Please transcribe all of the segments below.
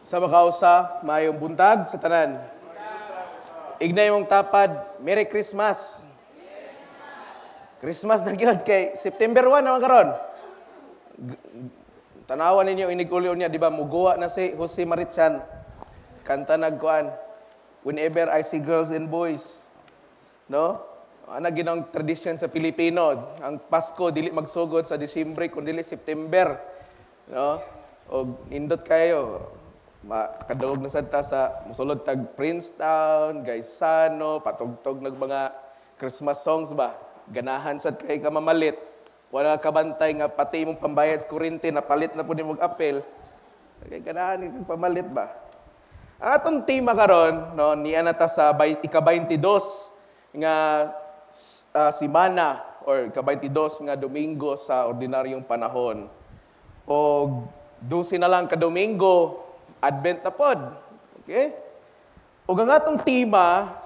Sa makausa, mayong buntag sa tanan. Ignay mong tapad, Merry Christmas. Christmas na gyud kay September 1 naman karon. Tanawan ninyo inigulyo niya, di ba? Muguwa na si Jose Marichan. Kanta nagkuan. Whenever I see girls and boys. No? Ana ginang tradisyon sa Pilipino. Ang Pasko dili magsugod sa Disyembre kundi September. No? O indot kayo. Makadawog na sadta sa musulod tag Princetown, Gaisano, patugtog ng mga Christmas songs ba? Ganahan sad kay ka mamalit. Wala ka bantay nga pati imong pambayad sa kuryente napalit na pud imong apel. Kay ganahan kang pamalit ba? Ang atong tema karon, no, niya nata sa ika-22 nga semana or ika-22 nga Domingo sa ordinaryong panahon. O 12 na lang ka Domingo, Advent na pod. Okay? Ug ang atong tema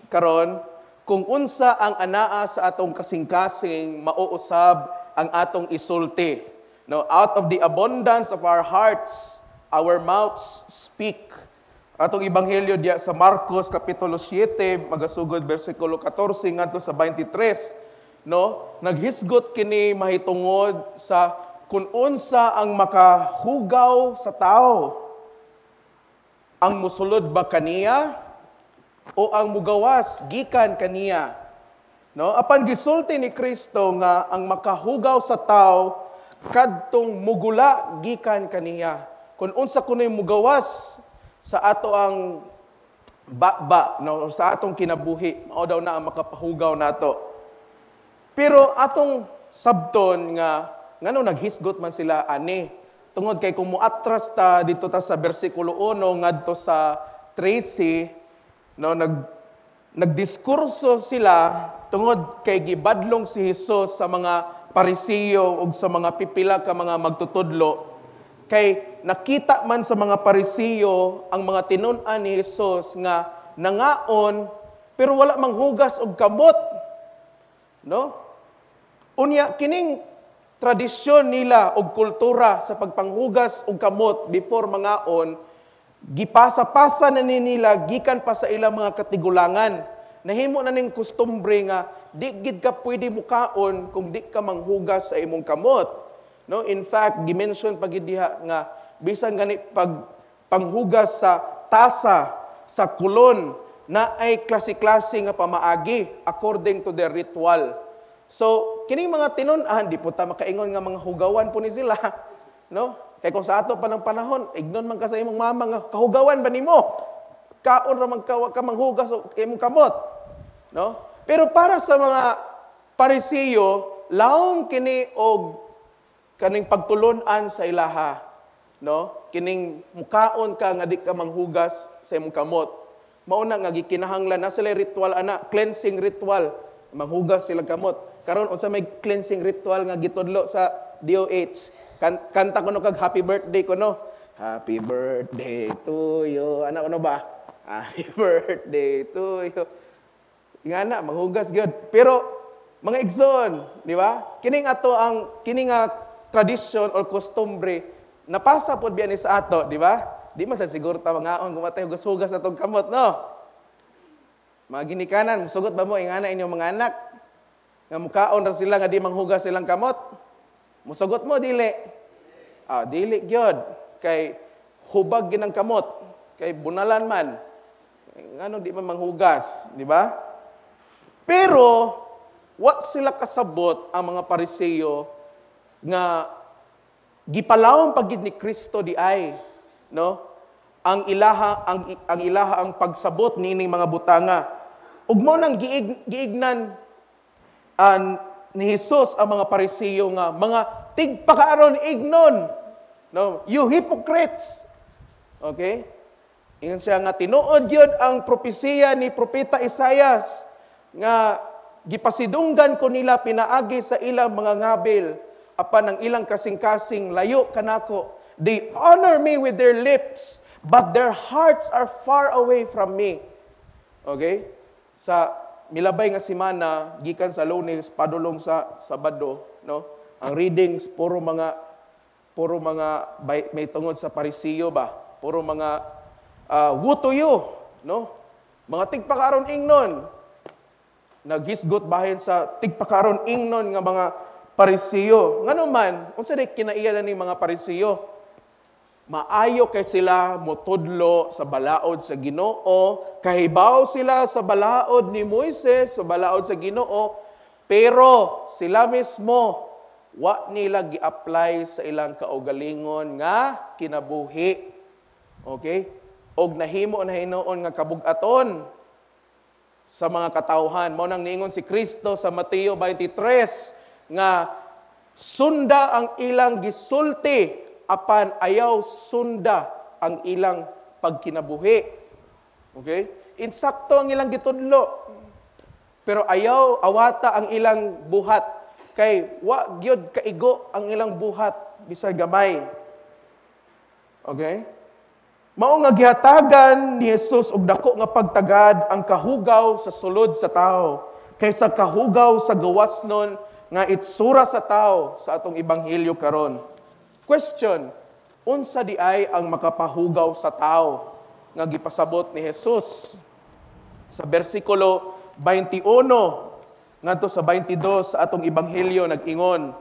karon kung unsa ang anaa sa atong kasing-kasing mauusab ang atong isulti. No, out of the abundance of our hearts, our mouths speak. Atong ebanghelyo diya sa Marcos kapitulo 7 magasugod bersikulo 14 ngadto sa 23, no? Naghisgot kini mahitungod sa kung unsa ang makahugaw sa tao. Ang musulod ba kaniya o ang mugawas gikan kaniya? No, apan gisulti ni Kristo nga ang makahugaw sa tao kadtong mugula gikan kaniya. Kung unsa kunoy mugawas sa ato ang no, sa atong kinabuhi, mao daw na ang makapahugaw nato. Pero atong sabton nga ngano naghisgot man sila ani tungod kay kung muatras ta dito ta sa bersikulo 1 ngadto sa 13, no, nagdiskurso sila tungod kay gibadlong si Hesus sa mga Parisiyo ug sa mga pipila ka mga magtutudlo. Kay nakita man sa mga Parisiyo ang mga tinun-an ni Hesus nga nangaon pero wala manghugas og kamot. No? Unya kining tradisyon nila og kultura sa pagpanghugas og kamot before mangaon, gipasa-pasa na nila gikan pa sa ilang mga katigulangan. Nahimo na ning kustombre nga di gid ka pwede mukaon kung di ka manghugas sa imong kamot. No, in fact, gimension pa gid diha nga bisan gani panghugas sa tasa, sa kulon na ay klase-klase nga pamaagi according to their ritual. So, kining mga tinun-an, di po ta makaingon nga mga hugawan po ni sila. No? Kaya kung sa ato pa ng panahon, ignon man ka sa imong mama nga, kahugawan ba nimo? Kaon ra man ka manghugas o imong kamot. No? Pero para sa mga Parisiyo, laong kini og kaning pagtulon-an sa ilaha. No? Kining mukaon ka nga di ka manghugas sa imong kamot. Mauna nga gikinahanglan na sila ritual ana, cleansing ritual, manghugas sila kamot. Karon unsa may cleansing ritual nga gitudlo sa DOH. Kanta ko no kag happy birthday ko no. Happy birthday to you. Ana ano ba? Happy birthday to you. Ingana maghugas gyud. Pero mga igsoon, di ba? Kining ato ang kining tradition or costumbre napasa pod biya ni sa ato, di ba? Di man sa siguro ta mangaon gumatay hugas-hugas atong kamot no. Mga ginikanan, sugot ba mo ingana inyong mga anak? Nga mukaon ra sila nga di manghugas silang kamot. Musugot mo dili. Dili gyud kay hubag ginang kamot, kay bunalan man. Ngano di man manghugas, di ba? Pero what sila kasabot ang mga Parisiyo nga gipalawon pagid ni Kristo di ay, no? Ang ilaha ang pagsabot nining mga butanga. Ug mo nang giignan ni Jesus ang mga Parisiyo nga mga tigpakaaron ignon, no, you hypocrites. Okay? Ingon siya nga tinuod gyud ang propesiya ni propeta Isaias nga gipasidunggan ko nila pinaagi sa ilang mga ngabil apan ang ilang kasing-kasing layo kanako. They honor me with their lips but their hearts are far away from me. Okay? Sa milabay nga semana gikan sa Lunes padulong sa Sabado, no? Ang readings puro mga may tungod sa Parisiyo ba? puro mga wutuyo, no? Mga tigpakaron ingnon. Naghisgot bahin sa tigpakaron ingnon nga mga Parisiyo. Ngano man, unsa day kinaiya ni mga Parisiyo? Maayo kay sila motudlo sa balaod sa Ginoo, kahibaw sila sa balaod ni Moises, sa balaod sa Ginoo, pero sila mismo wa nila gi-apply sa ilang kaugalingon nga kinabuhi. Okay? Og nahimo na hinuon nga kabug-aton sa mga katawhan. Mao nang niingon si Kristo sa Mateo 23 nga sunda ang ilang gisulti apan ayaw sunda ang ilang pagkinabuhi. Okay? Insakto ang ilang gitudlo. Pero ayaw awata ang ilang buhat kay wa gyud kaigo ang ilang buhat bisag gamay. Okay? Mao nga gihatagan ni Jesus og dako nga pagtagad ang kahugaw sa sulod sa tao kaysa kahugaw sa gawasnon nga itsura sa tao sa atong ebanghelyo karon. Question, unsa di ay ang makapahugaw sa tao nga gipasabot ni Jesus? Sa bersikulo 21 ngadto sa 22 sa atong ebanghelyo nag-ingon,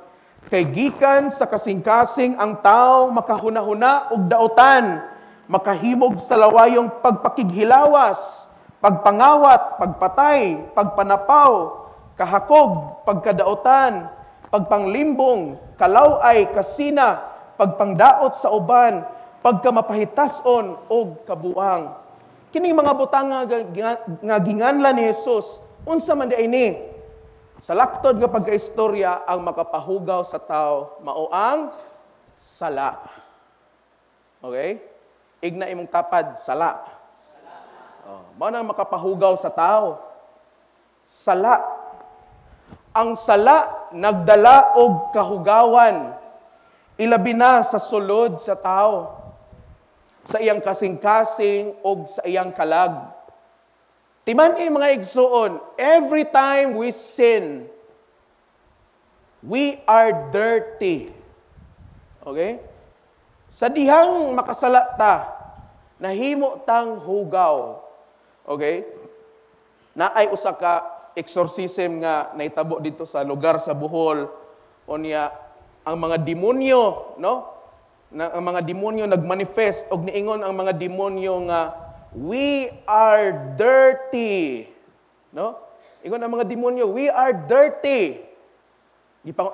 kay gikan sa kasing-kasing ang tao makahuna-huna og daotan, makahimog sa lawayong pagpakighilawas, pagpangawat, pagpatay, pagpanapaw, kahakog, pagkadaotan, pagpanglimbong, kalaway, kasina, pagpangdaot sa uban, pagkamapahitason o kabuang. Kining mga butang nga ginganlan ni Jesus, unsa man di ini? Sa laktod nga pagkaistorya, ang makapahugaw sa tao, mao ang sala. Okay? Igna imong tapad, sala. Mao nang makapahugaw sa tao. Sala. Ang sala nagdala og kahugawan, ilabi na sa sulod sa tao, sa iyang kasing-kasing o sa iyang kalag. Timan mga igsuon, every time we sin, we are dirty. Okay? Sa dihang makasala ta, nahimo tang hugaw. Okay? Naay usa ka exorcism nga naitabo dito sa lugar sa Bohol, o niya ang mga demonyo, no? Ang mga demonyo nagmanifest og niingon ang mga demonyo nga we are dirty, no? Ingon ang mga demonyo, we are dirty.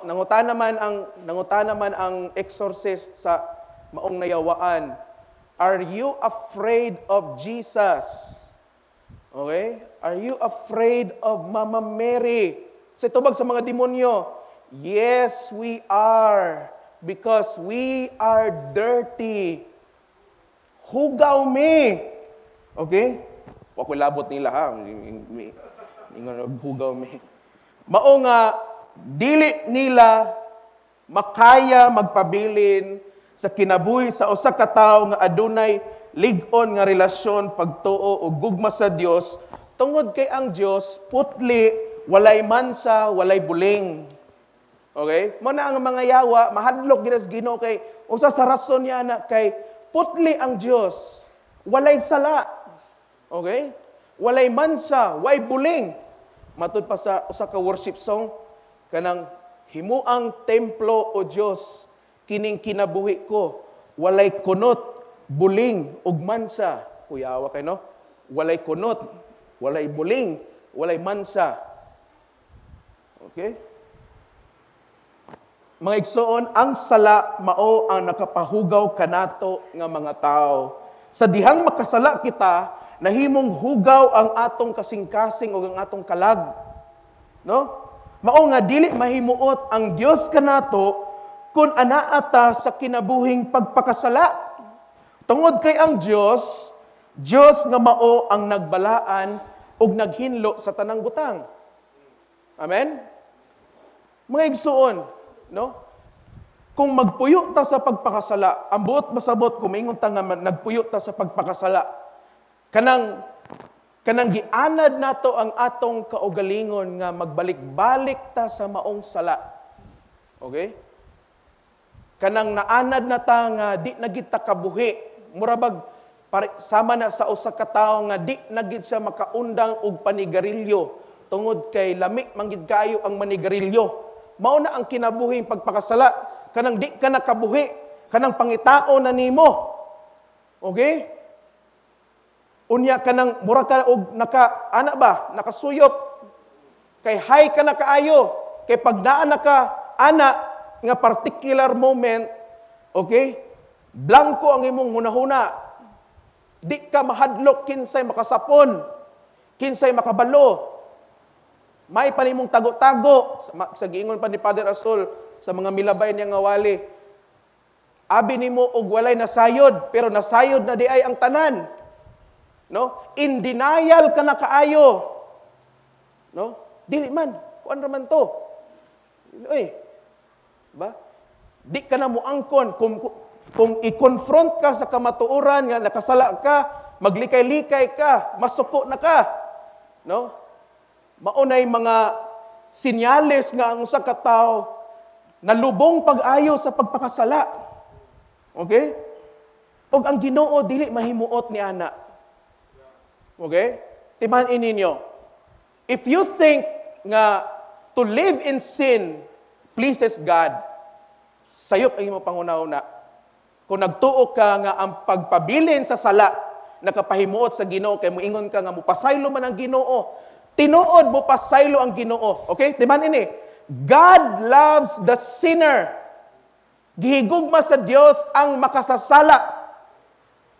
Nangutana man ang exorcist sa maong nayawaan, are you afraid of Jesus? Okay? Are you afraid of Mama Mary? Sa tubag sa mga demonyo, yes, we are. Because we are dirty. Hugaw me. Okay? Wa ko labot nila ha. Ingon hugaw me. Mao nga dili nila makaya magpabilin sa kinabuhi sa usa ka tawo nga adunay lig-on nga relasyon, pagtuo o gugma sa Dios, tungod kay ang Dios putli, walay mansa, walay buling. Okay? Mo na ang mga yawa mahadlok ginas Ginoo kay usa sa rason niya na kay putli ang Dios, walay sala. Okay? Walay mansa, walay buling. Matud pa sa usa ka worship song kanang himuang templo o Dios, kining kinabuhi ko, walay kunot, buling ug mansa. Kuyawa kay no? Walay kunot, walay buling, walay mansa. Okay? Mga igsoon, ang sala mao ang nakapahugaw kanato nga mga tao. Sa dihang makasala kita, nahimong hugaw ang atong kasing-kasing ug ang atong kalag. No? Mao nga dili mahimuot ang Dios kanato kung anaa ta sa kinabuhing pagpakasala. Tungod kay ang Dios nga mao ang nagbalaan ug naghinlo sa tanang butang. Amen? Mga igsuon, no? Kung magpuyo ta sa pagpakasala, ang buot masabot kumingon ta nga nagpuyo ta sa pagpakasala. Kanang gianad nato ang atong kaugalingon nga magbalik-balik ta sa maong sala. Okay? Kanang naanad na ta nga di na kita kabuhi. murabag sama na sa usa ka tawo nga di na gid siya makaundang og panigarilyo tungod kay lami man gid kaayo ang manigarilyo. Mao na ang kinabuhing pagpakasala, kanang di ka nakabuhi, kanang pangitao na nimo. Okay? Unya kanang mura ka og nakasuyop. Kay hay ka na kaayo, kay pag naa na ka nga particular moment, okay? Blanco ang imong hunahuna. Di ka mahadlok kinsay makasapon, kinsay makabalo. May pa nimong tago-tago sa giingon pa ni Father Asol sa mga milabay niya nga wali. Abi nimo og walay nasayod, pero nasayod na di ay ang tanan. No? In denial ka na kaayo. No? Dili man, kuan ra man to. Ba? Di ka na muangkon kung i-confront ka sa kamatuoran nga nakasala ka, maglikay-likay ka, masuko na ka. No? Maunay mga sinyales nga ang usa ka tawo nalubong pag-ayo sa pagpakasala. Okay? Og ang Ginoo dili mahimuot ni ana. Okay? Timan-in ninyo. If you think nga to live in sin pleases God, sayop ang imong panghuna-una. Kung nagtuo ka nga ang pagpabilin sa sala nakapahimuot sa Ginoo kay moingon ka nga mupasaylo man ang Ginoo, tinuod mo pasaylo ang Ginoo. Okay? Timan ini. God loves the sinner. Gihigugma sa Dios ang makasasala.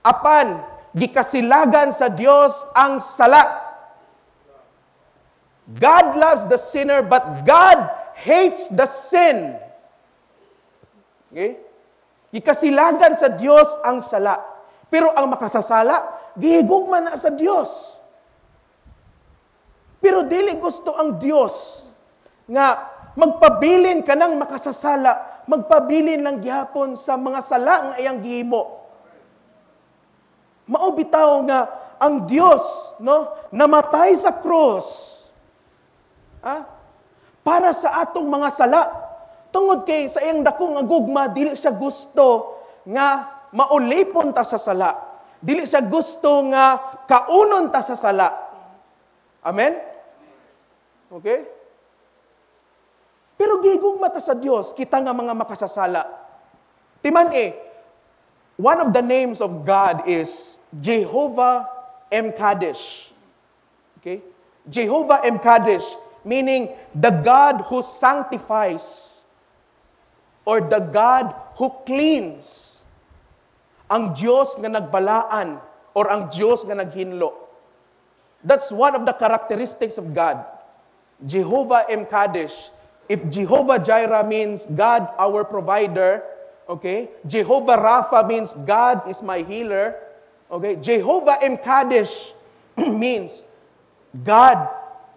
Apan gikasilagan sa Dios ang sala. God loves the sinner, but God hates the sin. Okay? Gikasilagan sa Dios ang sala. Pero ang makasasala, gihigugma na sa Dios. Pero dili gusto ang Dios nga magpabilin ka ng makasasala, magpabilin lang gihapon sa mga sala nga iyang gihimo. Mao bitaw nga ang Dios, no, namatay sa cross. Para sa atong mga sala. Tungod kay sa iyang dakong agugma, dili siya gusto nga maulipon ta sa sala. Dili siya gusto nga kaunon ta sa sala. Amen? Okay? Pero gigugma ta sa Dios, kita nga mga makasasala. Timan one of the names of God is Jehovah M'Kadesh. Okay? Jehovah M'Kadesh, meaning the God who sanctifies or the God who cleans. Ang Diyos nga nagbalaan or ang Diyos nga naghinlo. That's one of the characteristics of God. Jehovah M'Kadesh. If Jehovah Jireh means God our provider, okay? Jehovah Rapha means God is my healer. Okay? Jehovah M'Kadesh means God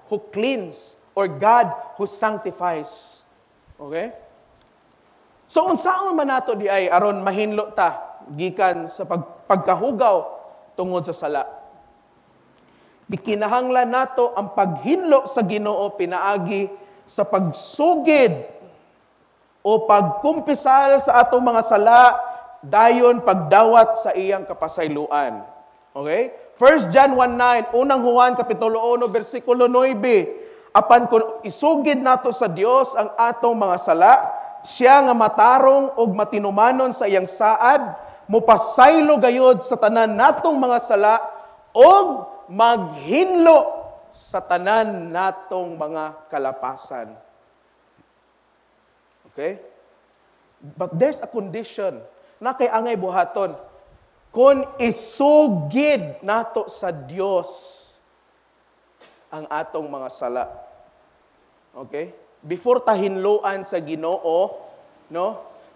who cleans or God who sanctifies. Okay? So unsaon man nato di ay aron mahinlo ta gikan sa pagkahugaw tungod sa sala. Gikinahanglan nato ang paghinlo sa Ginoo pinaagi sa pagsugid o pagkumpisal sa atong mga sala dayon pagdawat sa iyang kapasayloan. Okay? 1 John 1:9, unang Juan kapitulo 1 bersikulo 9. Apan kung isugid nato sa Dios ang atong mga sala, siya nga matarong og matinumanon sa iyang saad, mupasaylo gayud sa tanan natong mga sala og maghinlo sa tanan natong mga kalapasan. Okay? But there's a condition na kay angay buhaton. Kung isugid nato sa Dios ang atong mga sala. Okay? Before tahinloan sa Ginoo, no?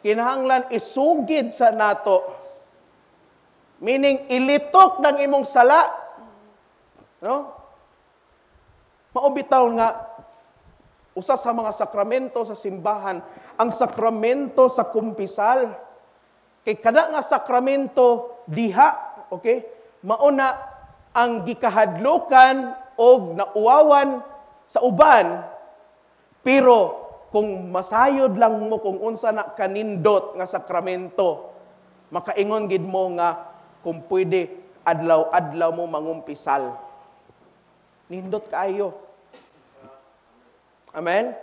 Kinahanglan isugid sa nato. Meaning ilitok ng imong sala. No? Maubitaw nga usa sa mga sakramento sa simbahan, ang sakramento sa kumpisal. Kay kada nga sakramento diha, okay? Mauna ang gikahadlokan o nauwawan sa uban, pero kung masayod lang mo kung unsa na kanindot nga sakramento, makaingon gid mo nga kung pwede, adlaw-adlaw mo mangumpisal. Nindot kaayo. Amen?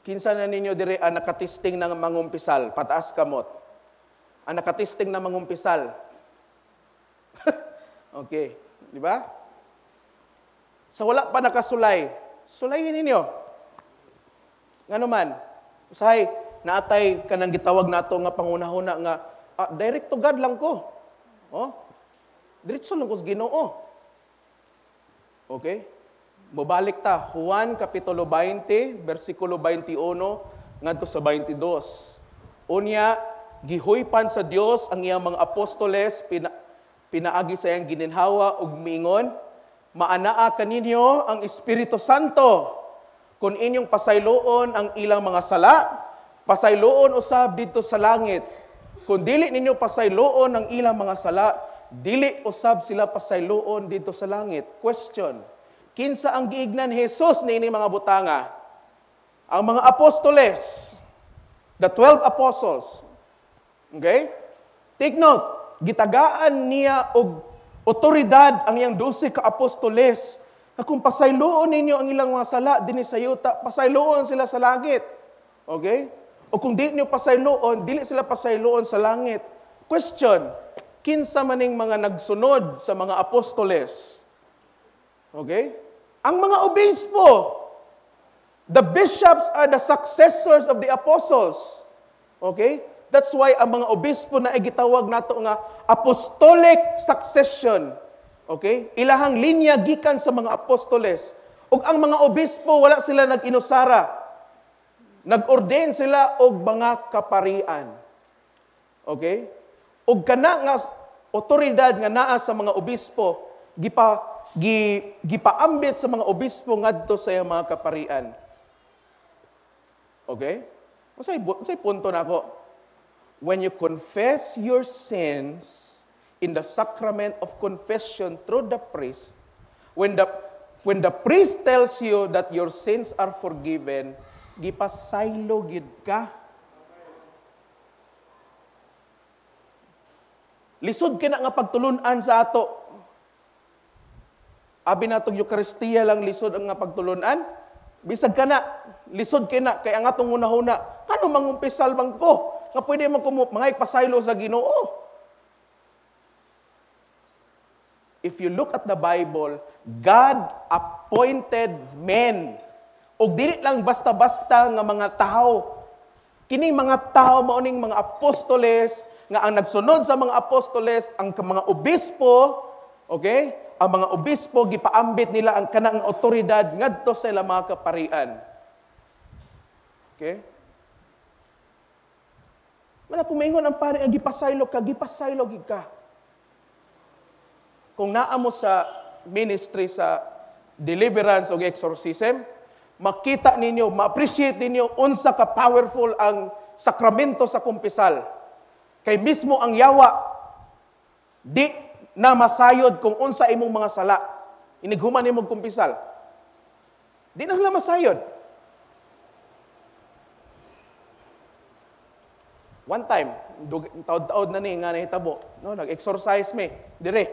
Kinsa na ninyo dire ang nakatisting ng mangumpisal? Pataas kamot. Ang nakatisting na mangumpisal. Okay. Di ba? Sa wala pa nakasulay, sulayin ninyo. Nga naman, usahay, naatay ka nang gitawag nato nga pangunahuna nga, direct to God lang ko. Oh? Diretso lang ko sa Ginoo. Okay? Mubalik ta, Juan Kapitulo 20, versikulo 21, ngadto sa 22. Unya, gihuypan sa Dios ang iyang mga apostoles, pinaagi sa iyang gininhawa ug miingon, maanaa kaninyo ang Espiritu Santo, kung inyong pasayloon ang ilang mga sala, pasayloon usab dito sa langit. Kung dili ninyo pasayloon ang ilang mga sala, dili usab sila pasayloon dito sa langit. Question, kinsa ang giignan ni Jesus niini mga butanga? Ang mga apostoles, the 12 apostles. Okay? Take note, gitagaan niya og otoridad ang iyang 12 ka apostoles. Na kung pasayloon ninyo ang ilang mga sala dinhi sa yuta, pasayloon sila sa langit. Okay? O kung dili niyo pasayloon, dili sila pasayloon sa langit. Question, kinsa maning mga nagsunod sa mga apostoles? Okay? Ang mga obispo. The bishops are the successors of the apostles. Okay? That's why ang mga obispo na gitawag nato nga apostolic succession. Okay? Ilahang linya gikan sa mga apostoles. Ug ang mga obispo wala sila nag-inusara. Nag-ordain sila og mga kaparian. Okay? Ug kana nga otoridad nga naa sa mga obispo gipaambit sa mga obispo ngadto sa iyang mga kaparian. Okay? Unsay punto nako? When you confess your sins in the sacrament of confession through the priest, when the priest tells you that your sins are forgiven, gipasaylo gid ka. Lisod kina nga pagtulunan sa ato. Abi natong Eucharistia lang lisod ang nga pagtulunan. Bisag kana, lisod kina kay ang atong hunahuna. Ano mangumpisal bang ko? Nga pwede man ko mga ipasaylo sa Ginoo. If you look at the Bible, God appointed men. O dili lang basta-basta nga mga tao. Kining mga tao maoning mga apostoles, nga ang nagsunod sa mga apostoles, ang mga obispo, okay? Ang mga obispo, gipaambit nila ang kanang otoridad ngadto sa ilang mga kaparian. Okay? Wala pumingon ang pare, ang gipasaylo ka, Kung naa mo sa ministry sa deliverance o exorcism, makita ninyo, ma-appreciate ninyo unsa ka powerful ang sakramento sa kumpisal. Kay mismo ang yawa, di na masayod kung unsa imong mga sala. Inighuman imong kumpisal. Di na sila masayod. One time, taod-taod na ni nga nahitabo, no, nag-exercise me, dire.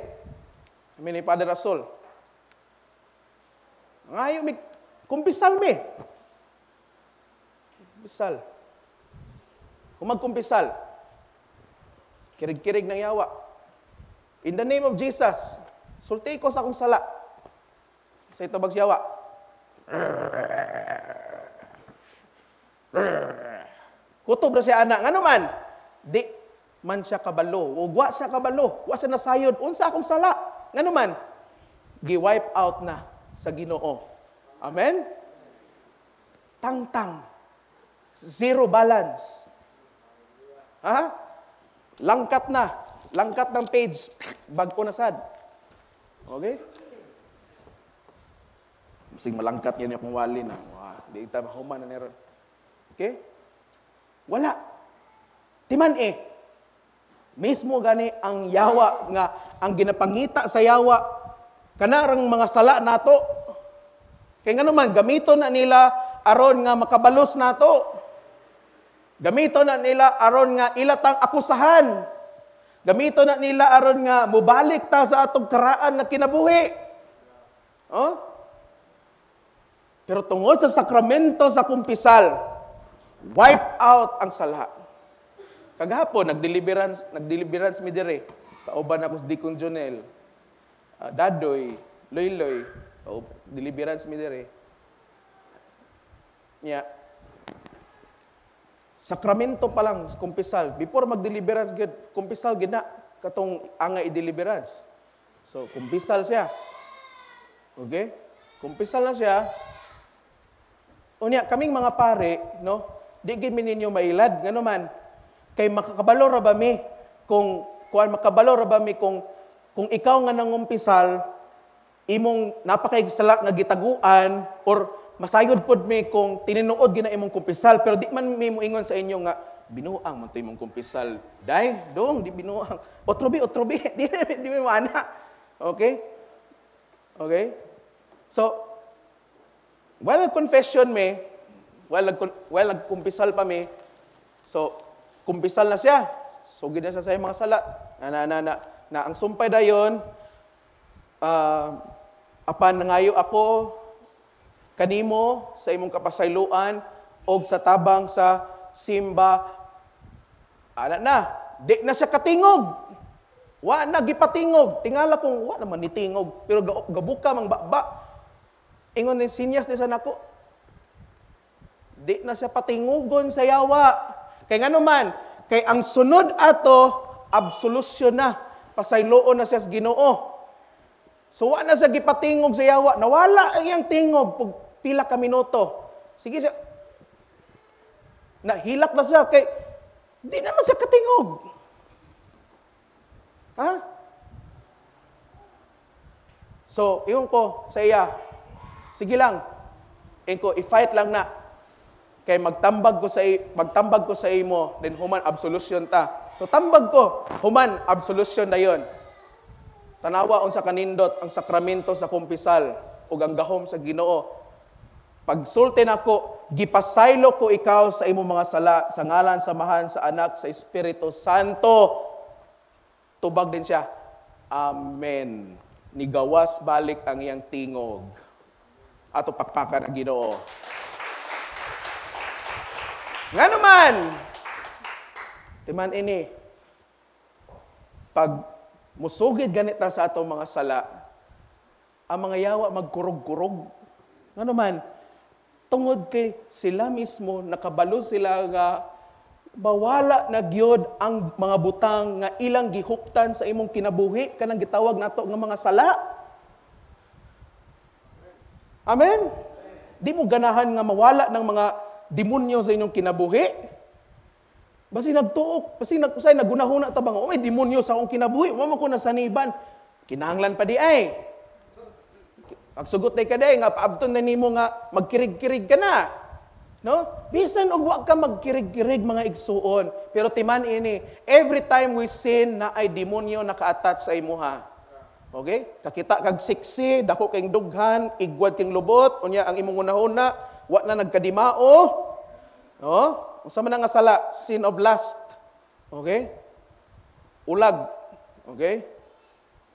Kami ni Father Rasol. Ngayon, kumpisal me. Kumpisal. Kung magkumpisal, kirig-kirig ng yawa. In the name of Jesus, sulti ko sa akong sala. Sa ito yawa. Kutob na siya anak. Nga naman, di man siya kabalo. O wa siya kabalo. Wa siya nasayod. Unsa akong sala. Nga naman, gi-wipe out na sa Ginoo. Amen? Tang-tang. Zero balance. Ha? Langkat na. Langkat ng page. Bagko na sad. Okay? Masing malangkat yan yung wali na. Di ita mahuman na meron. Okay? Wala. Timan mismo gani ang yawa nga, ang ginapangita sa yawa, kanarang mga sala nato. Kaya nga naman, gamito na nila aron nga makabalos nato. Gamito na nila aron nga ilatang akusahan. Gamito na nila aron nga mubalik ta sa atong karaan na kinabuhi. Oh? Pero tungod sa sakramento sa kumpisal, wipe out ang sala. Kagahapon, nagdeliverance mi dire. Kauban ako sa Deacon Jonel. Dadoy, Loy-Loy. Deliverance mi dire. Yeah. Sakramento pa lang, kumpisal. Before mag-deliverance, kumpisal gina katong angay i-deliverance. So, kumpisal siya. Okay? Kumpisal na siya. Unya, kaming mga pare, no? Di gid ninyo mailad, ngano man. Kay makakabalo ra ba mi kung ikaw nga nangumpisal, imong napakaigsala nga gitaguan or masayod pod mi kung tininuod gina imong kumpisal, pero di man mi moingon sa inyo nga binuang man to imong kumpisal. Dai, dong di binuang. Otrobi, di mi mana. Okay? Okay? So, while confession mi, while nagkumpisal pa mi, so kumpisal na siya. So gid na sa mga sala. Na ang sumpay dayon apan nangayo ako kanimo sa imong kapasayloan og sa tabang sa simba. Di na siya katingog. Wa na gipatingog. Tingala kung wa naman ni tingog, pero gabuka mang baba. Ingon ni sinyas ni sa nako. Di na siya patingugon sa yawa. Kay ngano man, kay ang sunod ato absolusyon na. Pasayloon na siya sa Ginoo. So wa na siya gipatingog sa yawa. Nawala ang iyang tingog pag pila ka minuto. Sige siya. Nahilak na siya kay di naman siya katingog. Ha? So, iyon ko sa iya. Sige lang. I-fight lang na. Kay magtambag ko sa imo, then human absolution ta. So tambag ko, human absolution na yon. Tanawa unsa kanindot ang sakramento sa kumpisal ug ang gahom sa Ginoo. Pagsulti nako, gipasaylo ko ikaw sa imong mga sala sa ngalan samahan sa Anak sa Espiritu Santo. Tubag din siya. Amen. Nigawas balik ang iyang tingog. Ato pakpakan ang Ginoo. Nga naman, timan ini, pag musugid ganita sa atong mga sala, ang mga yawa magkurog-kurog. Nga naman, tungod kay sila mismo, nakabalo sila nga bawala na gyud ang mga butang nga ilang gihuptan sa imong kinabuhi, kanang gitawag nato nga mga sala. Amen? Di mo ganahan nga mawala ng mga demonyo sa inyong kinabuhi. Basi nagtuok, basi nagunahuna ta bang, may demonyo sa akong kinabuhi, wa man ko nasaniban. Kinahanglan pa di ay. Pagsugot day ka day nga paabton na nimo nga magkirig-kirig ka na. No? Bisan og wa ka magkirig-kirig mga igsuon, pero timan ini, every time we sin na ay demonyo naka-attach sa imuha. Okay? Kakita kag sexy, dako kayong dughan, igwad kayong lubot, unya ang imong unahuna, wa na nagkadimao. No? Unsa man nga sala? Sin of lust. Okay? Ulag. Okay?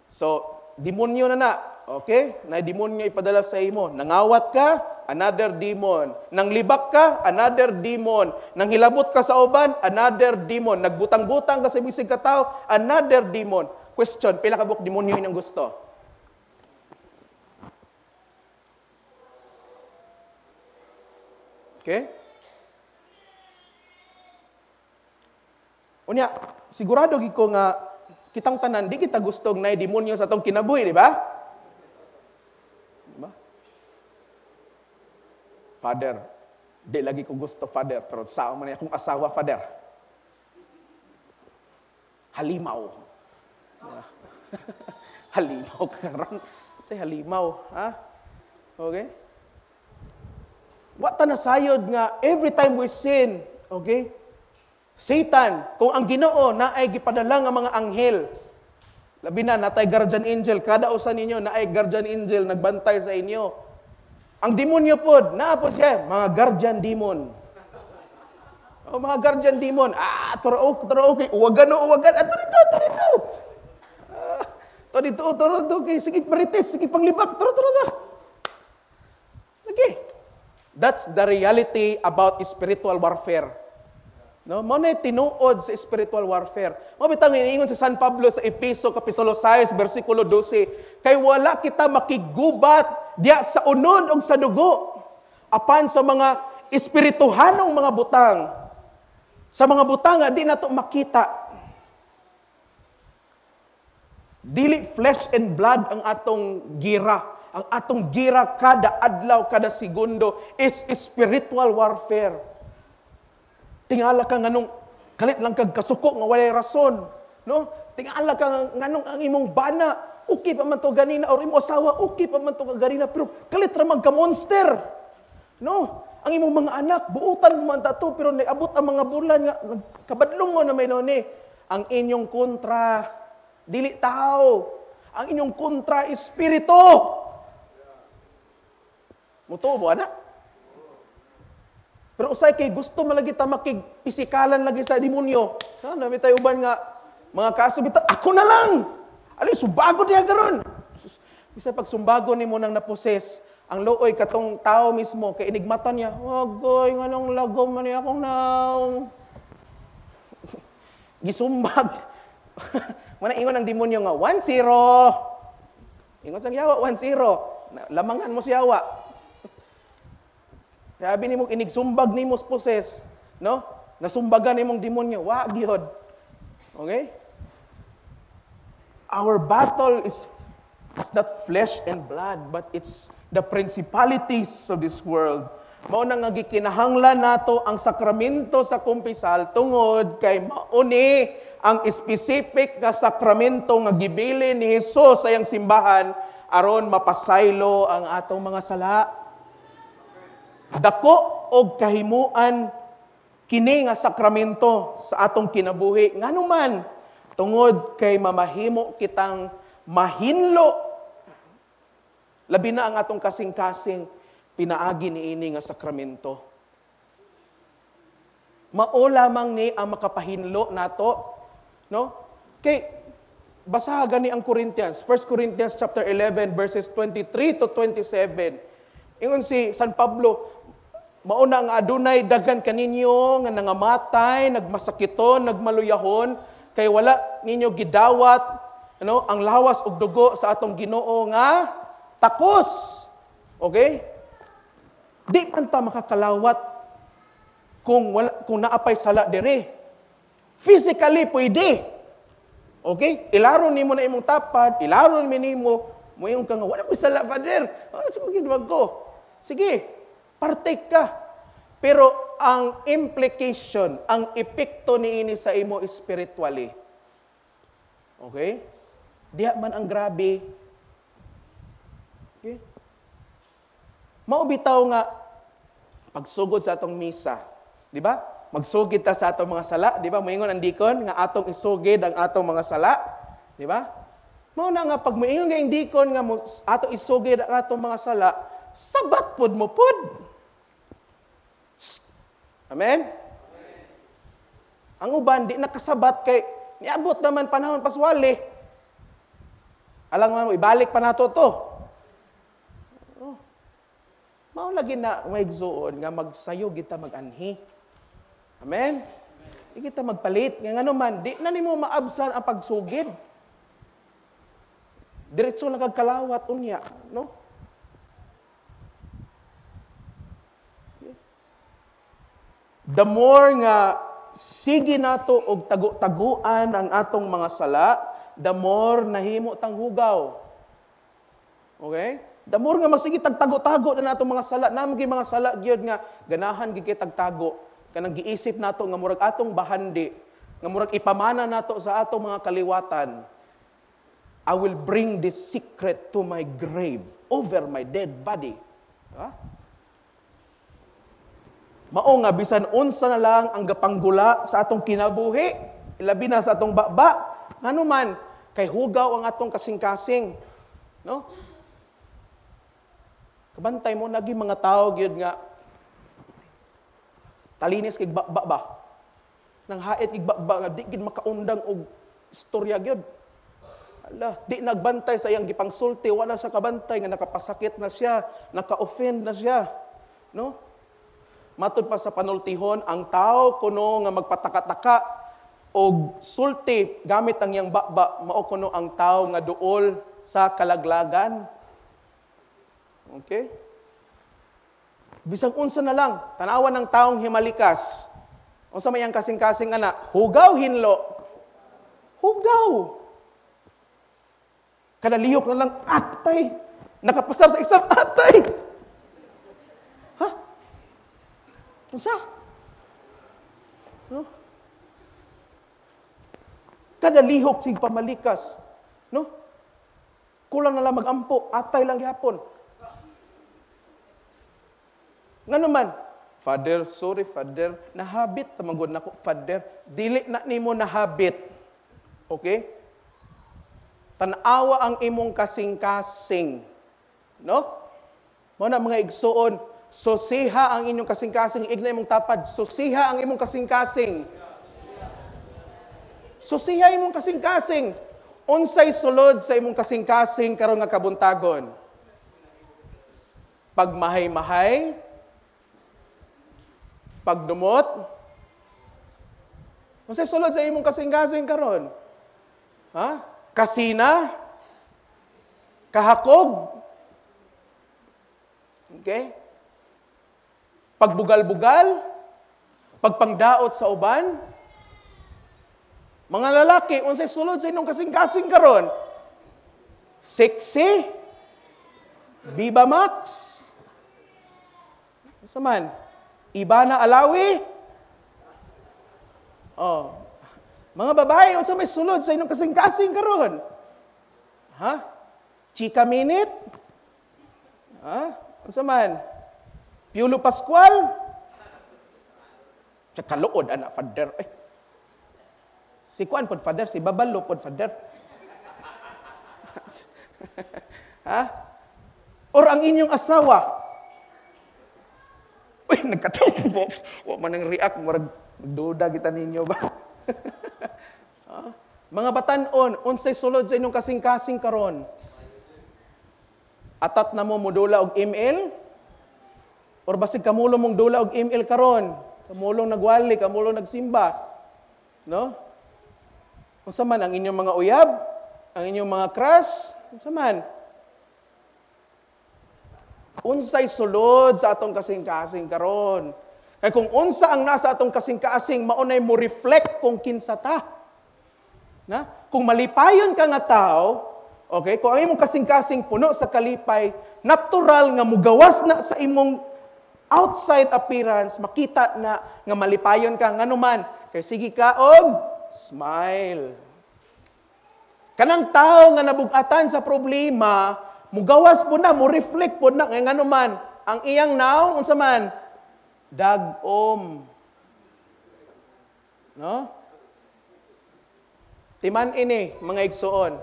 So, demonyo na. Okay? Na demonyo ipadala sa imo. Nangawat ka, another demon. Nanglibak ka, another demon. Nanghilabot ka sa uban, another demon. Nagbutang-butang ka sa bisig ka tao, another demon. Question, pila ka buk demonyo inyong gusto? Okay? Unya, sigurado gid ko nga kitang tanan di kita gustong nay demonyo sa atong kinabuhi, di ba? Diba? Father, di lagi ko gusto father, pero sao man akong asawa father. Halimaw. Halimaw karon. Say halimaw, ha? Okay? Wa ta nasayod nga every time we sin, okay? Satan, kung ang Ginoo na ay gipadala nga mga anghel, labi na natay guardian angel, kada usa ninyo na ay guardian angel nagbantay sa inyo. Ang demonyo pod, naa po siya, mga guardian demon. O mga guardian demon, turo kay uwagan, ato rito. dito, okay, sige marites, sige panglibak, tara. Okay. That's the reality about spiritual warfare. No, mo na tinuod sa spiritual warfare. Mabitang iniingon sa San Pablo sa Efeso kapitulo 6 bersikulo 12, kay wala kita makigubat diya sa unod ug sa dugo apan sa mga espirituhanong mga butang. Sa mga butang nga di nato makita. Dili flesh and blood ang atong gira. Ang atong gira kada adlaw, kada segundo is spiritual warfare. Tingala ka nganong kalit lang kag kasuko nga walay rason, no? Tingala ka nganong ang imong bana, okay pa man to ganina or imong asawa, okay pa man to ganina pero kalit ra man ka monster. No? Ang imong mga anak buutan man ta to pero niabot ang mga bulan nga kabadlong mo na may noni. Ang inyong kontra dili tao. Ang inyong kontra espiritu. Mutuo ana? Pero usay kay gusto malagi ta makigpisikalan lagi sa demonyo. Ha, nami tayo uban nga mga kaso bitaw, ako na lang. Ali sumbago diya karon. Bisa pag sumbago nimo nang naposes, ang looy katong tao mismo kay inigmatan niya. Wagoy nganong lagom man ni akong naong. Gisumbag. Mana ingon ang demonyo nga 1-0. Ingon sang yawa 1-0. Lamangan mo si yawa. Sabi nimo inigsumbag nimo poses, no? Nasumbagan nimong demonyo, wa gyud. Okay? Our battle is not flesh and blood, but it's the principalities of this world. Mao nang gikinahanglan nato ang sakramento sa kumpisal tungod kay mauni ang specific nga sakramento nga gibili ni Hesus sa iyang simbahan aron mapasaylo ang atong mga sala. Dako og kahimuan kini nga sakramento sa atong kinabuhi nganuman tungod kay mamahimo kitang mahinlo labi na ang atong kasing-kasing pinaagi niini nga sakramento. Mao lamang ni ang makapahinlo nato, no? Kay basaha gani ang Corinthians, 1 Corinthians chapter 11 verses 23 to 27. Ingon si San Pablo, mauna nga adunay daghan kaninyo nga nangamatay, nagmasakiton, nagmaluyahon, kay wala ninyo gidawat ano, ang lawas ug dugo sa atong Ginoo nga takos. Okay? Di man ta makakalawat kung naapay sala dire. Physically pwede. Okay? Ilaron nimo na imong tapad, ilaron nimo moyong ka nga wala ko sala father. Ano sa magiging ko? Sige, partake ka. Pero ang implication, ang epekto niini sa imo spiritually. Okay? Diha man ang grabe. Okay? Maubitaw nga pagsugod sa atong misa, di ba? Magsugid ta sa atong mga sala, di ba? Moingon ang dikon nga atong isugid ang atong mga sala, di ba? Mao na nga pag moingon nga ang dikon nga atong isugid ang atong mga sala, sabat pod mo pod. Amen? Ang uban, di nakasabat kay niabot naman panahon paswali. Alang mo, ibalik pa nato to. Oh. Mao lagi na maigsuon nga magsayo kita mag-anhi. Amen? Di kita magpalit. Nga ano man, di na nimo maabsan ang pagsugid. Diretso lang kagkalawat unya. No? The more nga sige nato og tagu-taguan ang atong mga sala, the more nahimo tang hugaw. Okay? The more nga magsige tagtago-tago na natong mga sala, namgi mga sala gyud nga ganahan gid kay tagtago. Kanang giisip nato nga murag atong bahandi, nga murag ipamana nato sa atong mga kaliwatan. I will bring this secret to my grave over my dead body. Ha? Mao nga bisan unsa na lang ang gapanggula sa atong kinabuhi, ilabi na sa atong baba, ngano man kay hugaw ang atong kasing-kasing, no? Kabantay mo nagi mga tao gyud nga talinis kay baba ba. Nang hait kay baba nga di gid makaundang og istorya gyud. Ala, di nagbantay sa iyang gipangsulti, wala sa kabantay nga nakapasakit na siya, naka-offend na siya. No? Matod pa sa panultihon, ang tao kuno nga magpataka-taka o sulti gamit ang iyang bakba, mao kuno ang tao nga duol sa kalaglagan. Okay? Bisag unsa na lang, tanawan ng taong himalikas. Unsa may ang kasing-kasing anak, hugaw hinlo. Hugaw. Kada liyok na lang, atay. Nakapasar sa isang atay. Ha? Unsa? No? Kada lihok sig pamalikas. No? Kulang na lang magampo, atay lang gihapon. Nga naman, Father, sorry Father, nahabit tamangod nako Father, dili na nimo nahabit. Okay? Tanawa ang imong kasing-kasing. No? Mo na mga igsuon, susiha ang inyong kasing-kasing, ignay mong tapad, susiha ang imong kasing-kasing. Susiha imong kasing-kasing. Unsay sulod sa imong kasing-kasing karon nga kabuntagon? Pagmahay-mahay, pagdumot. Unsay sulod sa imong kasing-kasing karon? Ha? Kasina? Kahakog? Okay? Pagbugal-bugal? Pagpangdaot sa uban? Mga lalaki, unsay sulod sa inyong kasing-kasing karon? Sexy? Viva Max? Asa man? Ibana Alawi? Oh. Mga babae, unsa may sulod sa inyong kasing-kasing karon? Ha? Chika Minute? Ha? Unsa man? Piolo Pascual? Sa kaluod, anak, Father. Si Kuan pod, Father. Si Babalo pod, Father. Ha? Or ang inyong asawa? Uy, nagkataon po. Huwag man ang react. Magduda kita ninyo ba? Mga batanon, unsay sulod sa inyong kasing-kasing karon? Atat na mo mudula og email? Or basig kamulong mong dula og email karon? Kamulong nagwali, kamulong nagsimba. No? Unsa man ang inyong mga uyab? Ang inyong mga crush? Unsa man? Unsay sulod sa atong kasing-kasing karon? Kaya kung unsa ang nasa atong kasing-kasing, maunay mo reflect kung kinsa ta. Na? Kung malipayon ka nga tao, okay, kung ang imong kasing-kasing puno sa kalipay, natural nga mugawas na sa imong outside appearance, makita na nga malipayon ka, nganuman, kay sige ka og smile. Kanang tao nga nabugatan sa problema, mugawas po na, mo reflect po na, nga naman, ang iyang naong, unsa man, dagom. No? Timan ini, mga igsuon,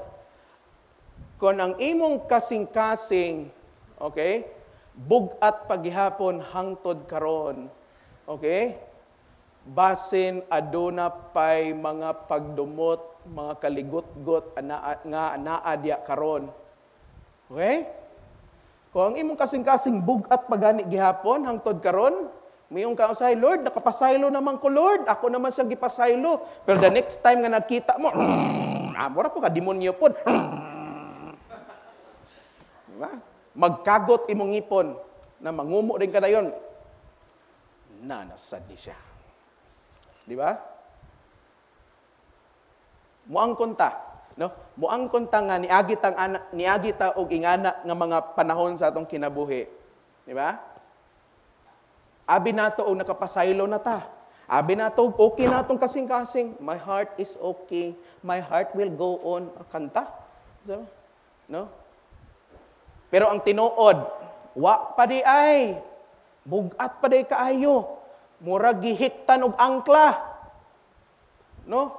kung ang imong kasing-kasing, okay, bugat paghihapon hangtod karon, okay, basin aduna pay mga pagdumot, mga kaligot-got nga naadya karon. Okay? Kung ang imong kasing-kasing bugat pagani gihapon hangtod karon, mayong kausay, Lord, nakapasaylo naman ko, Lord. Ako naman siyang gipasaylo. Pero the next time nga nakita mo, mura po ka, demonyo po. Diba? Magkagot imong ngipon na mangumo rin ka na yun. Nasad ni siya. Di ba? Muangkon ta, no? Muangkon ta nga niagi ta og ingana nga mga panahon sa atong kinabuhi. Di ba? Abi nato og nakapasaylo na ta. Abi nato okay na atong kasing-kasing. My heart is okay. My heart will go on. Kanta. No? Pero ang tinuod, wa pa di ay. Bugat pa di kaayo. Murag gihiktan og angkla. No?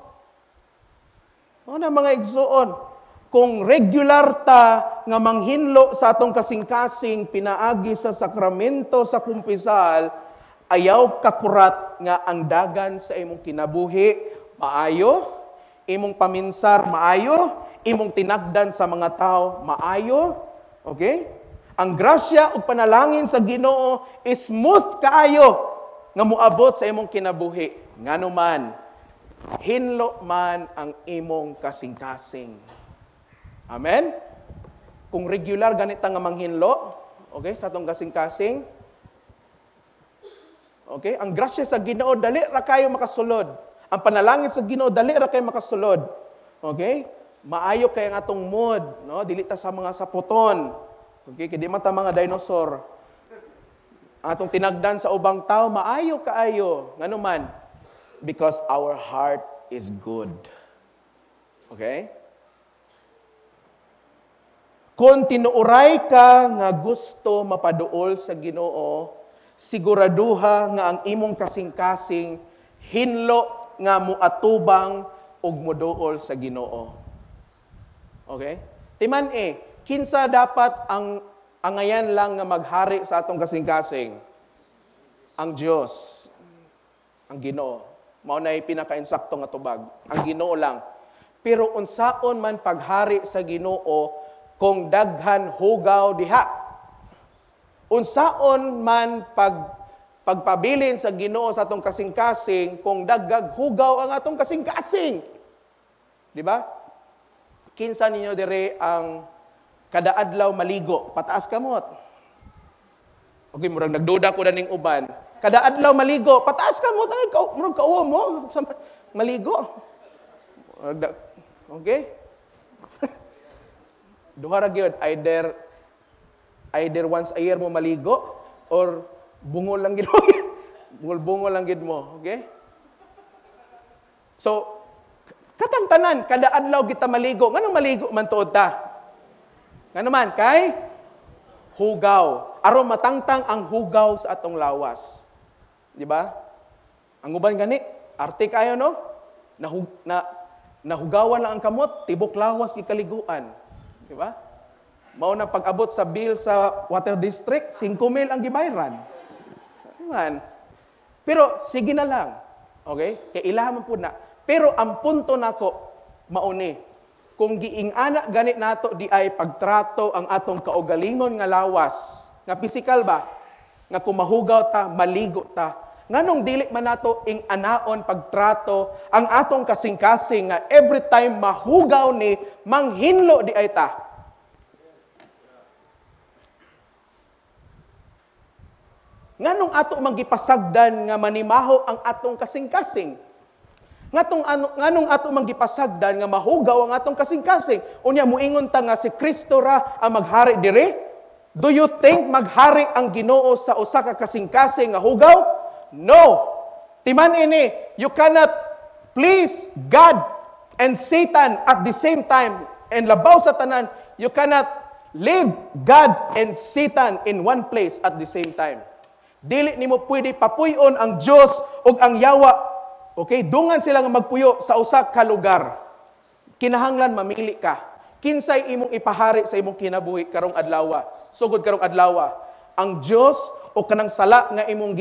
Ano mga igsuon? Kung regular ta nga manghinlo sa atong kasing-kasing pinaagi sa sakramento sa kumpisal, ayaw kakurat nga ang dagan sa imong kinabuhi maayo, imong paminsar maayo, imong tinagdan sa mga tao maayo. Okay? Ang grasya ug panalangin sa Ginoo is smooth kaayo nga moabot sa imong kinabuhi. Nganuman, hinlo man ang imong kasing-kasing. Amen? Kung regular ganita nga manghinlo, okay, sa atong kasing-kasing, okay, ang grasya sa Ginoo dali ra kayo makasulod. Ang panalangin sa Ginoo dali ra kayo makasulod. Okay? Maayo kay ang atong mood, no? Dili ta sa mga saputon. Okay, kay di man ta mga dinosaur. Atong tinagdan sa ubang tao, maayo kaayo. Nganuman, because our heart is good. Okay? Kung tinuuray ka nga gusto mapaduol sa Ginoo, siguraduha nga ang imong kasing-kasing hinlo nga muatubang ug moduol sa Ginoo. Okay? Timan kinsa dapat ang angayan lang nga maghari sa atong kasing-kasing? Ang Dios, ang Ginoo. Mao nay pinaka-insakto nga tubag. Ang Ginoo lang. Pero unsaon man paghari sa Ginoo kung daghan hugaw diha? Unsaon man pagpabilin sa Ginoo sa atong kasing-kasing kung daggag hugaw ang atong kasing-kasing? Di ba? Kinsa ninyo dire ang kada adlaw maligo, pataas kamot. Okay, murag nagduda ko na ning uban. Kada adlaw maligo, pataas kamot. Ay, murag kauwa mo sa maligo. Okay? Duha ra gyud, either once a year mo maligo or bungol lang gid mo. Bungol lang gid mo, okay? So, katang tanan kada adlaw kita maligo. Nganong maligo man tuod ta? Nga naman, kay hugaw. Aron matangtang ang hugaw sa atong lawas. Di ba? Ang uban gani, arte kayo, no? Nahugawan lang ang kamot, tibok lawas gikaliguan. Di ba? Mao na pag-abot sa bill sa water district, 5,000 ang gibayran. Man. Pero sige na lang. Okay? Kay ilahan po na. Pero ang punto nako mauni. Kung giing-ana ganit nato di ay pagtrato ang atong kaugalingon nga lawas, nga pisikal ba? Nga kumahugaw ta, maligo ta. Nganong dili man nato ing anaon pagtrato ang atong kasing-kasing nga every time mahugaw ni manghinlo di ay ta. Nganong ato manggipasagdan nga manimaho ang atong kasing-kasing? Nganong ato manggipasagdan nga mahugaw ang atong kasing-kasing? Unya muingon ta nga si Kristo ra ang maghari diri? Do you think maghari ang Ginoo sa usa ka kasing-kasing nga hugaw? No. Timan ini, you cannot please God and Satan at the same time. And labaw sa tanan, you cannot live God and Satan in one place at the same time. Dili nimo pwede papuyon ang Dios ug ang yawa. Okay, dungan sila nga magpuyo sa usa ka lugar. Kinahanglan mamili ka. Kinsay imong ipahari sa imong kinabuhi karong adlaw? Sugod karong adlaw, ang Dios o kanang sala nga imong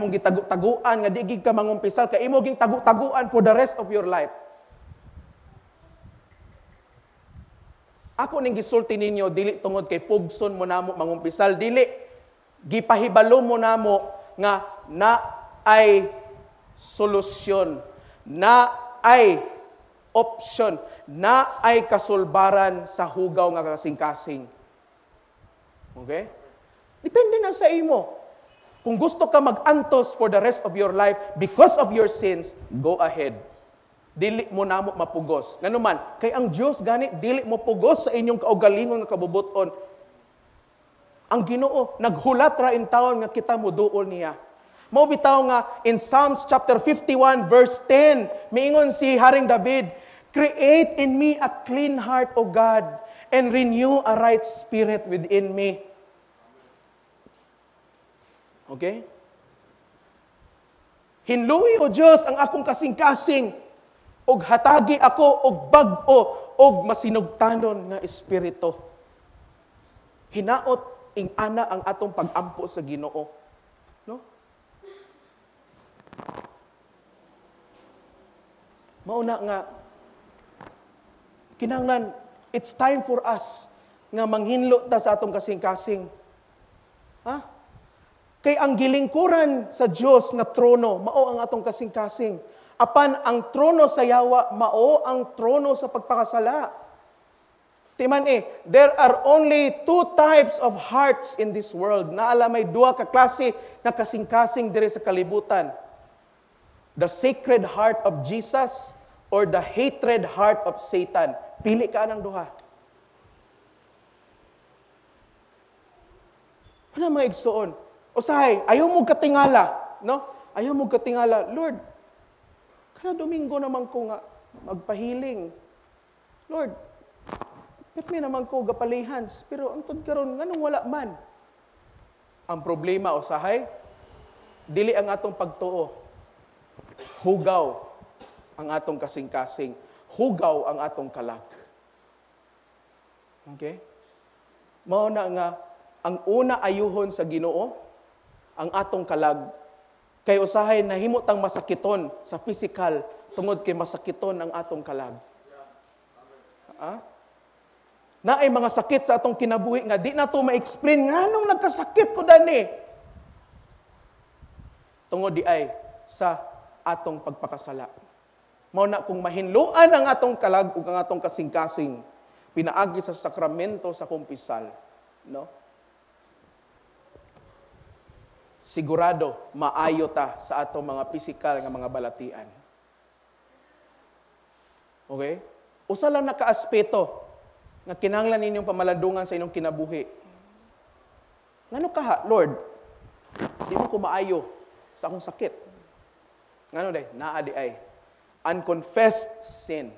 gitagu-taguan nga di gid ka mangumpisal kay imo ging tagu-taguan for the rest of your life. Ako ning gisulti ninyo dili tungod kay pugson mo namo mangumpisal, dili gipahibalo mo namo nga na ay solusyon, na ay option, na ay kasulbaran sa hugaw nga kasing-kasing. Okay? Depende na sa imo. Kung gusto ka mag-antos for the rest of your life because of your sins, go ahead. Dili mo namo mapugos. Nganuman, kay ang Dios gani dili mo pugos sa inyong kaugalingon nga kabubuton. Ang Ginoo naghulat ra in taon nga kita moduol niya. Mao bitaw nga in Psalms chapter 51 verse 10, miingon si Haring David, "Create in me a clean heart, O God, and renew a right spirit within me." Okay? Hinluwi, O Diyos, ang akong kasing-kasing, og hatagi ako og bag-o og masinugtanon nga espiritu. Hinaot ing ana ang atong pag-ampo sa Ginoo. No? Mauna nga, Kinahanglan, it's time for us nga manghinlo ta sa atong kasing-kasing. Ha? Kay ang gilingkuran sa Dios nga trono, mao ang atong kasing-kasing. Apan ang trono sa yawa, mao ang trono sa pagpakasala. Timan there are only two types of hearts in this world. Naala may duha ka klase nga kasing-kasing diri sa kalibutan. The sacred heart of Jesus or the hatred heart of Satan. Pili ka ng duha. Ano mga igsoon? Usahay, ayaw mo katingala, no? Ayaw mo katingala, Lord, kada Domingo naman ko nga magpahiling. Lord, permi naman ko gapalihans, pero ang karon nganong wala man. Ang problema, usahay, dili ang atong pagtuo. Hugaw ang atong kasing-kasing. Hugaw ang atong kalag. Okay? Mao na nga, ang una ayuhon sa Ginoo, ang atong kalag, kay usahay nahimo tang masakiton sa physical tungod kay masakiton ang atong kalag. Na ay mga sakit sa atong kinabuhi nga di na to ma-explain nganong nagkasakit ko dani. Tungod di ay sa atong pagpakasala. Mao na kung mahinluan ang atong kalag ug ang atong kasing-kasing pinaagi sa sakramento sa kumpisal, no? Sigurado maayo ta sa atong mga pisikal nga mga balatian. Okay? Usa lang naka-aspeto nga kinahanglan ninyong pamalandungan sa inyong kinabuhi. Ngano kaha, Lord? Di mo ko maayo sa akong sakit. Ngano day? Naa di ay unconfessed sin.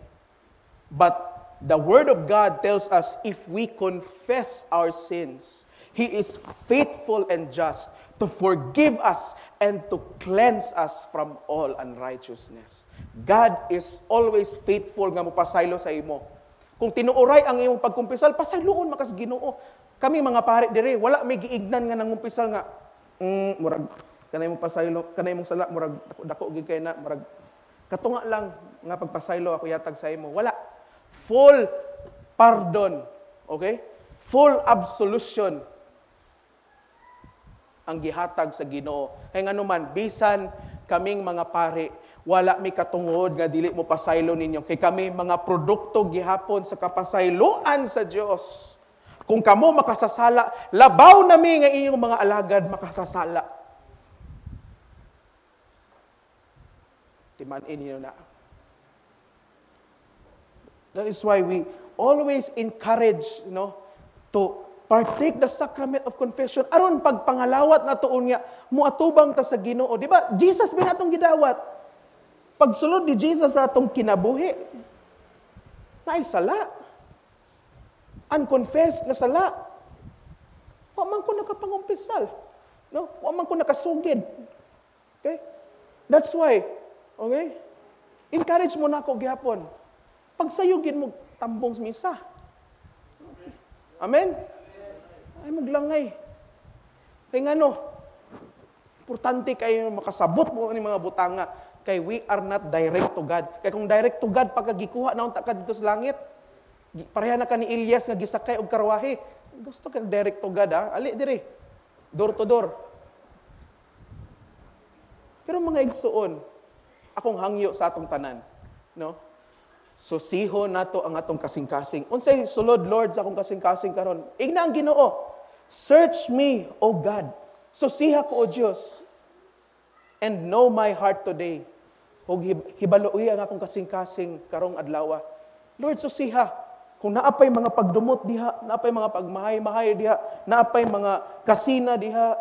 But the Word of God tells us if we confess our sins, He is faithful and just to forgive us and to cleanse us from all unrighteousness. God is always faithful nga mopasaylo sa imo. Kung tinuoray ang imong pagkumpisal, pasayloon makas Ginoo. Kami mga pare dire, wala may giignan nga nangumpisal nga murag kanay mo pasaylo, kanay mong sala murag dako gid kay na murag katunga lang nga pagpasaylo ako yatag sa imo. Wala. Full pardon. Okay? Full absolution ang gihatag sa Ginoo. Kay ngano man bisan kaming mga pare, wala mi katungod nga dili mo pasaylo ninyo. Kay kami mga produkto gihapon sa kapasayloan sa Dios. Kung kamo makasasala, labaw nami nga inyong mga alagad makasasala. Timan-in niyo na. That is why we always encourage, to partake the sacrament of confession. Aron pagpangalawat na tuon nga, muatubang ta sa Ginoo. Di ba? Jesus ba natong gidawat? Pagsulod ni Jesus sa atong kinabuhi, na ay sala. Unconfessed nga sala. Wa man ko nakapangumpisal. No? Wa man ko nakasugid. Okay? That's why, okay? Encourage mo na ako gihapon. Pagsayugin mo tambong misa. Amen? Ay maglangay. Kaya ngano, importante kayo makasabot mo ni mga butanga. Kay we are not direct to God. Kaya kung direct to God, pagkagikuha na unta ka dito sa langit, pareha na ka ni Elias nga gisakay og karwahe. Gusto ka direct to God, ha? Ali dire. Door to door. Pero mga igsuon, akong hangyo sa atong tanan, no? Susiho nato ang atong kasing-kasing. Unsay sulod, Lord, sa akong kasing-kasing karon? Igna ang Ginoo. Search me, O God. Susiha ko, O Diyos. And know my heart today. Huwag hibaluoy ang akong kasing-kasing karong adlaw. Lord, susiha. Kung naapay mga pagdumot diha, naapay mga pagmahay-mahay diha, naapay mga kasina diha,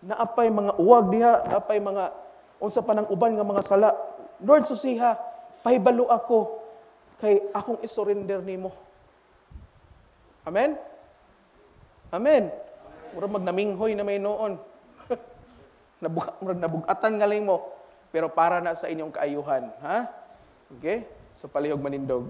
naapay mga uwag diha, naapay mga unsa pa nang uban nga mga sala. Lord, susiha. Pahibalo ako kay akong isurrender nimo. Amen? Amen. Murag magnaminghoy na may noon. Nabugatan nga lang mo. Pero para na sa inyong kaayuhan. Ha? Okay? So palihog manindog.